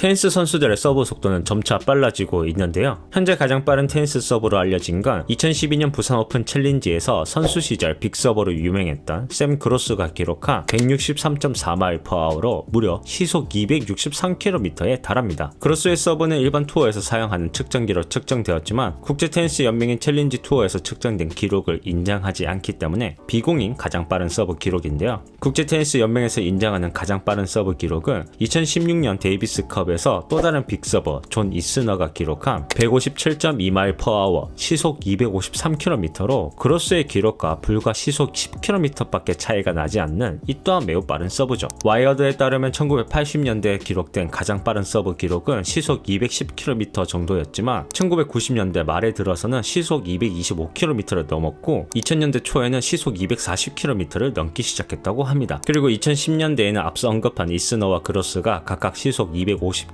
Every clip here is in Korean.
테니스 선수들의 서브 속도는 점차 빨라지고 있는데요. 현재 가장 빠른 테니스 서브로 알려진 건 2012년 부산 오픈 챌린지에서 선수 시절 빅서버로 유명했던 샘 그로스가 기록한 163.4마일/h로 무려 시속 263km에 달합니다. 그로스의 서브는 일반 투어에서 사용하는 측정기로 측정되었지만 국제 테니스 연맹인 챌린지 투어에서 측정된 기록을 인정하지 않기 때문에 비공인 가장 빠른 서브 기록인데요. 국제 테니스 연맹에서 인정하는 가장 빠른 서브 기록은 2016년 데이비스컵에서 또 다른 빅서버 존 이스너가 기록한 157.2마일/h 시속 253km로 그로스의 기록과 불과 시속 10km밖에 차이가 나지 않는 이 또한 매우 빠른 서브죠. 와이어드에 따르면 1980년대에 기록된 가장 빠른 서브 기록은 시속 210km 정도였지만 1990년대 말에 들어서는 시속 225km를 넘었고 2000년대 초에는 시속 240km를 넘기 시작했다고 합니다. 그리고 2010년대에는 앞서 언급한 이스너와 그로스가 각각 시속 250km와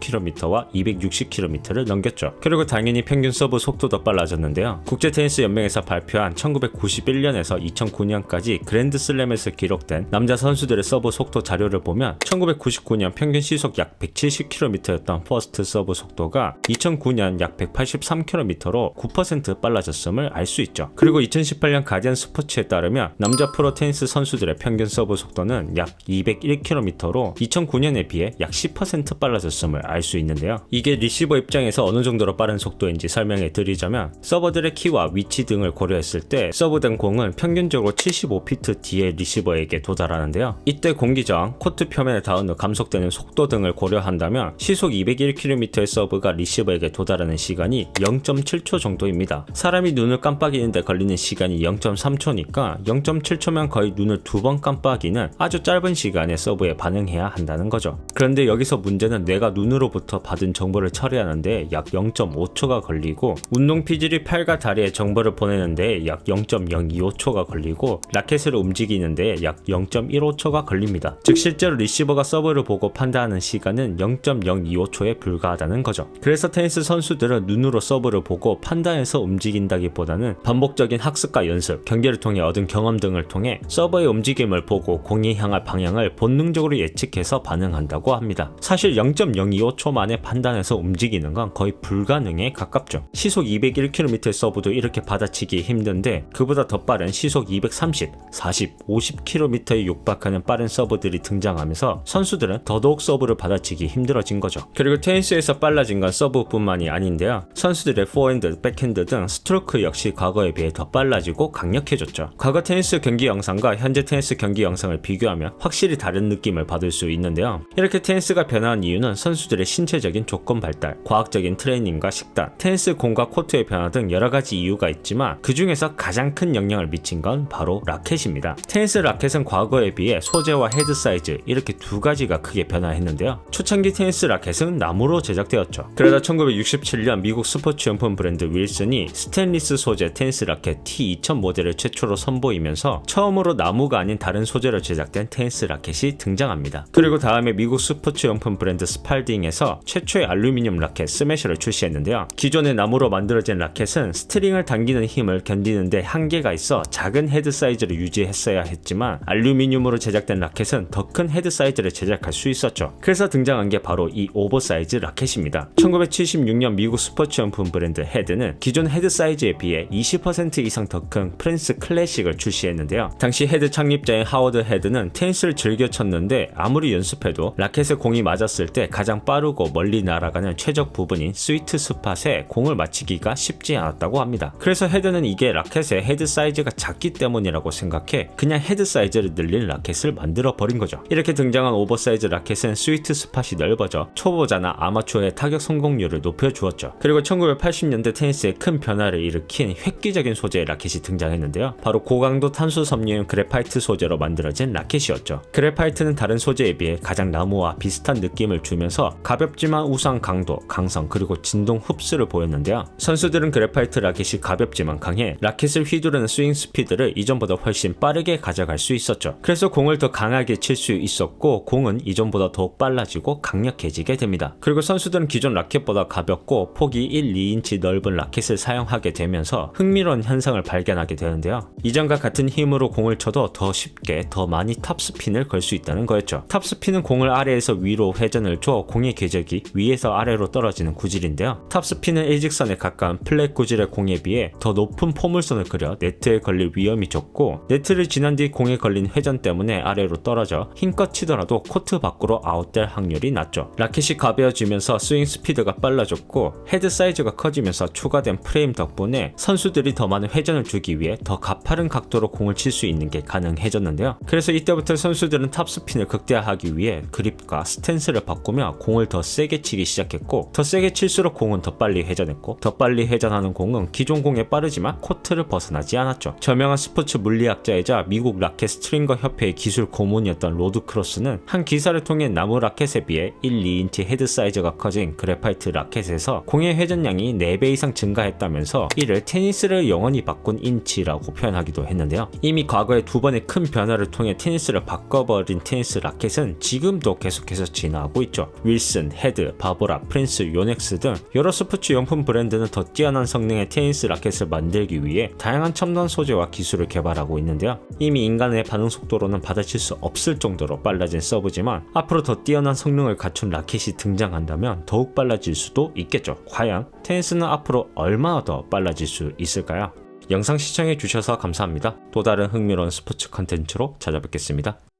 260km를 넘겼죠. 그리고 당연히 평균 서브 속도도 빨라졌는데요. 국제 테니스 연맹에서 발표한 1991년에서 2009년까지 그랜드슬램에서 기록된 남자 선수들의 서브 속도 자료를 보면 1999년 평균 시속 약 170km였던 퍼스트 서브 속도가 2009년 약 183km로 9% 빨라졌음을 알 수 있죠. 그리고 2018년 가디언 스포츠에 따르면 남자 프로 테니스 선수들의 평균 서브 속도는 약 201km로 2009년에 비해 약 10% 빨라졌음을 알 수 있는데요. 이게 리시버 입장에서 어느 정도로 빠른 속도인지 설명해 드리자면 서버들의 키와 위치 등을 고려했을 때 서브된 공은 평균적으로 75피트 뒤에 리시버에게 도달하는데요. 이때 공기 저항, 코트 표면에 닿은 후 감속되는 속도 등을 고려한다면 시속 201km의 서브가 리시버에게 도달하는 시간이 0.7초 정도입니다. 사람이 눈을 깜빡이는데 걸리는 시간이 0.3초니까 0.7초면 거의 눈을 2번 깜빡이는 아주 짧은 시간에 서브에 반응해야 한다는 거죠. 그런데 여기서 문제는 뇌가 눈으로부터 받은 정보를 처리하는데 약 0.5초가 걸리고 운동 피질이 팔과 다리에 정보를 보내는데 약 0.025초가 걸리고 라켓을 움직이는데 약 0.15초가 걸립니다. 즉 실제로 리시버가 서브를 보고 판단하는 시간은 0.025초에 불과하다는 거죠. 그래서 테니스 선수들은 눈으로 서브를 보고 판단해서 움직인다기보다는 반복적인 학습과 연습, 경기를 통해 얻은 경험 등을 통해 서버의 움직임을 보고 공이 향할 방향을 본능적으로 예측해서 반응한다고 합니다. 사실 0.025초 만에 판단해서 움직이는 건 거의 불가능에 가깝죠. 시속 201km의 서브도 이렇게 받아치기 힘든데 그보다 더 빠른 시속 230, 40, 50km에 육박하는 빠른 서브들이 등장하면서 선수들은 더더욱 서브를 받아치기 힘들어진 거죠. 그리고 테니스에서 빨라진 건 서브뿐만이 아닌데요. 선수들의 포핸드, 백핸드 등 스트로크 역시 과거에 비해 더 빨라지고 강력해졌죠. 과거 테니스 경기 영상과 현재 테니스 경기 영상을 비교하면 확실히 다른 느낌을 받을 수 있는데요. 이렇게 테니스가 변화한 이유는 선수들의 신체적인 조건 발달, 과학적인 트레이닝과 식단, 테니스 공과 코트의 변화 등 여러가지 이유가 있지만 그 중에서 가장 큰 영향을 미친 건 바로 라켓입니다. 테니스 라켓은 과거에 비해 소재와 헤드 사이즈 이렇게 두 가지가 크게 변화했는데요. 초창기 테니스 라켓은 나무로 제작되었죠. 그러다 1967년 미국 스포츠용품 브랜드 윌슨이 스테인리스 소재 테니스 라켓 T2000 모델을 최초로 선보이면서 처음으로 나무가 아닌 다른 소재로 제작된 테니스 라켓이 등장합니다. 그리고 다음에 미국 스포츠용품 브랜드 스팔딩에서 최초의 알루미늄 라켓 스매셔를 출시했는데요. 기존의 나무로 만들어진 라켓은 스트링을 당기는 힘을 견디는데 한계가 있어 작은 헤드 사이즈를 유지했어야 했지만 알루미늄으로 제작된 라켓은 더 큰 헤드 사이즈를 제작할 수 있었죠. 그래서 등장한 게 바로 이 오버사이즈 라켓입니다. 1976년 미국 스포츠용품 브랜드 헤드는 기존 헤드 사이즈에 비해 20% 이상 더 큰 프린스 클래식을 출시했는데요. 당시 헤드 창립자인 하워드 헤드는 테니스를 즐겨 쳤는데 아무리 연습해도 라켓에 공이 맞았을 때 가장 빠르고 멀리 날아가는 최적 부분인 스위트 스팟에 공을 맞히기가 쉽지 않았다고 합니다. 그래서 헤드는 이게 라켓의 헤드 사이즈가 작기 때문이라고 생각해 그냥 헤드 사이즈를 늘린 라켓을 만들어 버린 거죠. 이렇게 등장한 오버사이즈 라켓은 스위트 스팟이 넓어져 초보자나 아마추어의 타격 성공률을 높여주었죠. 그리고 1980년대 테니스에 큰 변화를 일으킨 획기적인 소재의 라켓이 등장했는데요. 바로 고강도 탄소 섬유용 그래파이트 소재로 만들어진 라켓이었죠. 그래파이트는 다른 소재에 비해 가장 나무와 비슷한 느낌을 주면서 가볍지만 우수한 강도, 강성 그리고 진동 흡수를 보였는데요. 선수들은 그래파이트 라켓이 가볍지만 강해 라켓을 휘두르는 스윙 스피드를 이전보다 훨씬 빠르게 가져갈 수 있었죠. 그래서 공을 더 강하게 칠 수 있었고 공은 이전보다 더욱 빨라지고 강력해지게 됩니다. 그리고 선수들은 기존 라켓보다 가볍고 폭이 1, 2인치 넓은 라켓을 사용하게 되면서 흥미로운 현상을 발견하게 되는데요. 이전과 같은 힘으로 공을 쳐도 더 쉽게 더 많이 탑스핀을 걸 수 있다는 거였죠. 탑스핀은 공을 아래에서 위로 회전을 줘 공의 궤적이 위에서 아래로 떨어지는 구질인데요. 탑스핀은 일직선에 가까운 플랫 구질의 공에 비해 더 높은 포물선을 그려 네트에 걸릴 위험이 적고, 네트를 지난 뒤 공에 걸린 회전 때문에 아래로 떨어져 힘껏 치더라도 코트 밖으로 아웃될 확률이 낮죠. 라켓이 가벼워지면서 스윙 스피드가 빨라졌고, 헤드 사이즈가 커지면서 추가된 프레임 덕분에 선수들이 더 많은 회전을 주기 위해 더 가파른 각도로 공을 칠 수 있는 게 가능해졌는데요. 그래서 이때부터 선수들은 탑스핀을 극대화하기 위해 그립과 스탠스를 바꾸며 공을 더 세게 치기 시작했고, 더 세게 칠수록 공은 더 빨리 회전했고, 더 빨리 회전하는 공은 기존 공에 빠르지만 코트를 벗어나지 않았죠. 저명한 스포츠 물리학자이자 미국 라켓 스트링거 협회의 기술 고문이었던 로드 크로스는 한 기사를 통해 나무 라켓에 비해 1-2인치 헤드 사이즈가 커진 그래파이트 라켓에서 공의 회전량이 4배 이상 증가했다면서 이를 테니스를 영원히 바꾼 인치라고 표현하기도 했는데요. 이미 과거에 2번의 큰 변화를 통해 테니스를 바꿔버린 테니스 라켓은 지금도 계속해서 진화하고 있죠. 윌슨, 헤드, 바보라, 프린스, 요넥스 등 여러 스포츠 용품 브랜드는 더 뛰어난 성능의 테니스 라켓을 만들기 위해 다양한 첨단 소재와 기술을 개발하고 있는데요. 이미 인간의 반응 속도로는 받아칠 수 없을 정도로 빨라진 서브지만 앞으로 더 뛰어난 성능을 갖춘 라켓이 등장한다면 더욱 빨라질 수도 있겠죠. 과연 테니스는 앞으로 얼마나 더 빨라질 수 있을까요? 영상 시청해 주셔서 감사합니다. 또 다른 흥미로운 스포츠 컨텐츠로 찾아뵙겠습니다.